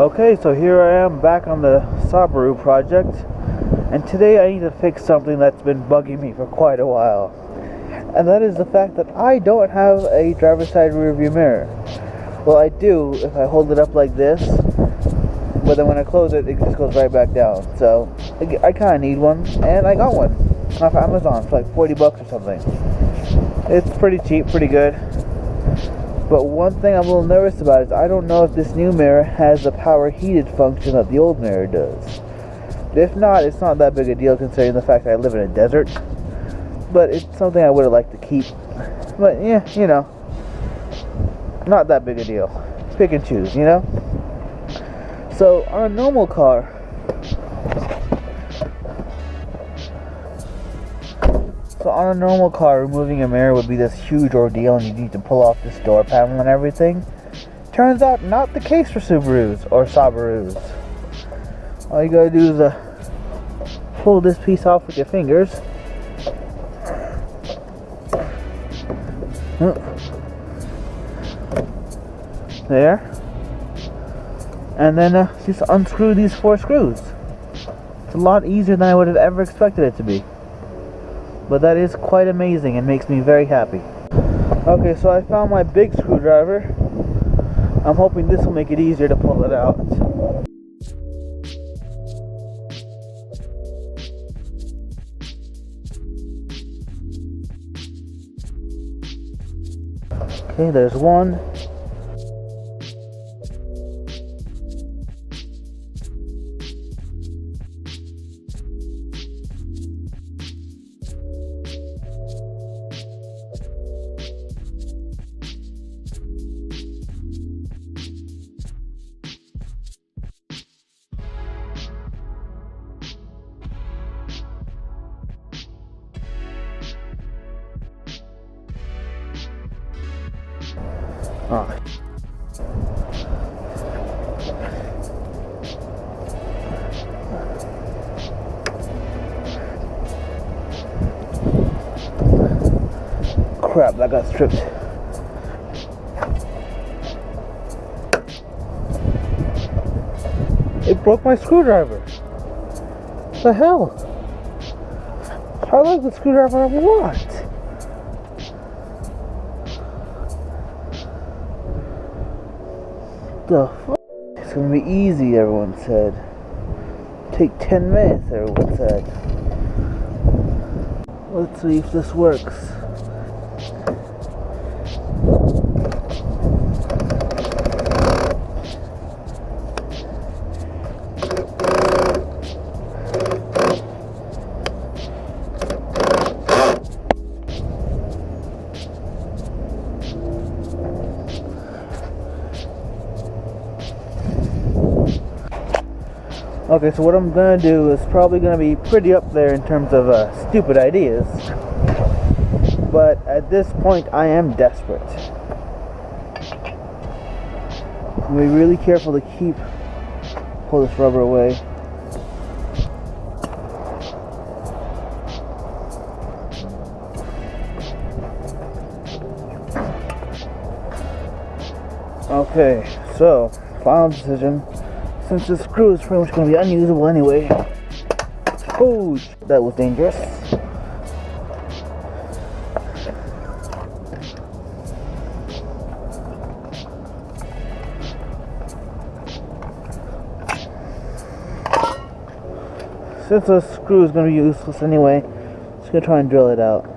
Okay, so here I am back on the Subaru project, and today I need to fix something that's been bugging me for quite a while, and that is the fact that I don't have a driver's side rear view mirror. Well, I do if I hold it up like this, but then when I close it, it just goes right back down. So I kind of need one, and I got one off Amazon for like 40 bucks or something. It's pretty cheap, pretty good. But one thing I'm a little nervous about is I don't know if this new mirror has the power heated function that the old mirror does. If not, it's not that big a deal considering the fact that I live in a desert. But it's something I would have liked to keep. But yeah, you know, not that big a deal. Pick and choose, you know? So on a normal car, removing a mirror would be this huge ordeal and you need to pull off this door panel and everything. Turns out, not the case for Subarus or Subarus. All you gotta do is pull this piece off with your fingers. There. And then just unscrew these 4 screws. It's a lot easier than I would have ever expected it to be. But that is quite amazing and makes me very happy. Okay, so I found my big screwdriver. I'm hoping this will make it easier to pull it out. Okay, there's one. Oh. Crap, that got stripped. It broke my screwdriver. What the hell? I like the screwdriver I want. The fuck? It's gonna be easy, everyone said. Take 10 minutes, everyone said. Let's see if this works. Okay, so what I'm gonna do is probably gonna be pretty up there in terms of stupid ideas, but at this point I am desperate. I'm gonna be really careful to pull this rubber away. Okay, so final decision. Since the screw is pretty much going to be unusable anyway. Oh, that was dangerous. Since the screw is going to be useless anyway, I'm just going to try and drill it out.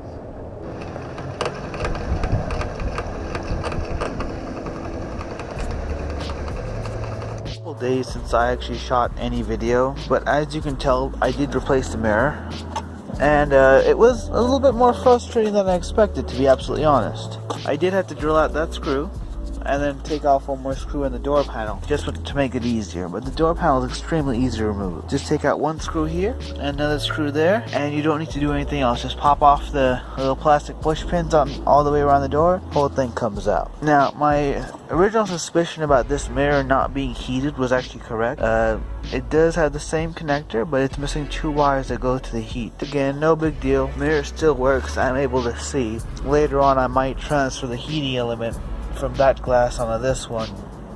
Days since I actually shot any video, but as you can tell, I did replace the mirror, and it was a little bit more frustrating than I expected, to be absolutely honest. I did have to drill out that screw and then take off one more screw in the door panel just to make it easier, but the door panel is extremely easy to remove. Just take out one screw here and another screw there, and you don't need to do anything else. Just pop off the little plastic push pins on all the way around the door, whole thing comes out. Now, my original suspicion about this mirror not being heated was actually correct. It does have the same connector, but it's missing 2 wires that go to the heat. Again, no big deal. Mirror still works. I'm able to see. Later on, I might transfer the heating element from that glass onto this one,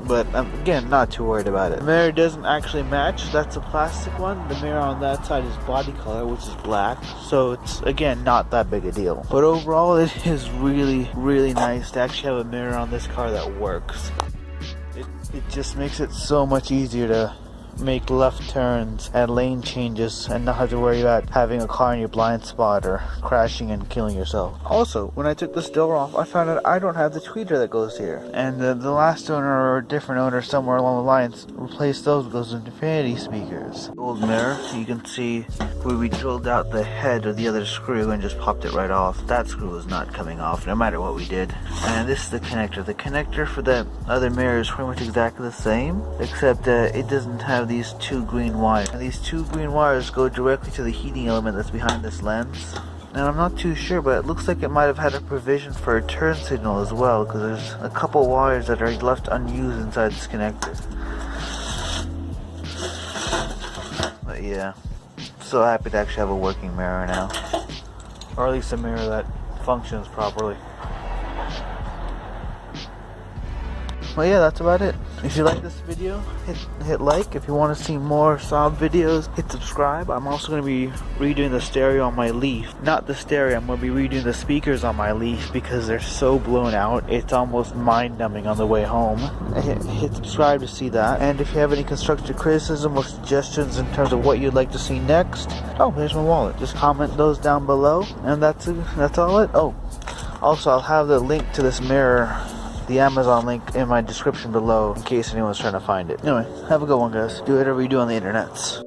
but I'm, again, not too worried about it. The mirror doesn't actually match. That's a plastic one. The mirror on that side is body color, which is black. So it's, again, not that big a deal. But overall, it is really, really nice to actually have a mirror on this car that works. It just makes it so much easier to make left turns and lane changes and not have to worry about having a car in your blind spot or crashing and killing yourself. Also, when I took this door off, I found out I don't have the tweeter that goes here, and the last owner or a different owner somewhere along the lines replaced those with those infinity speakers. Old mirror, you can see where we drilled out the head of the other screw and just popped it right off. That screw was not coming off no matter what we did. And this is the connector. The connector for the other mirror is pretty much exactly the same, except it doesn't have these two green wires. And these two green wires go directly to the heating element that's behind this lens. And I'm not too sure, but it looks like it might have had a provision for a turn signal as well, because there's a couple wires that are left unused inside this connector. But yeah, so happy to actually have a working mirror now, or at least a mirror that functions properly. Well, yeah, that's about it. If you like this video, hit like. If you want to see more Saab videos, hit subscribe. I'm also going to be redoing the stereo on my Leaf. Not the stereo, I'm going to be redoing the speakers on my Leaf because they're so blown out. It's almost mind-numbing on the way home. Hit subscribe to see that. And if you have any constructive criticism or suggestions in terms of what you'd like to see next, oh, here's my wallet. Just comment those down below. And that's all it. Oh, also, I'll have the link to this mirror, the Amazon link, in my description below in case anyone's trying to find it. Anyway, have a good one, guys. Do whatever you do on the internets.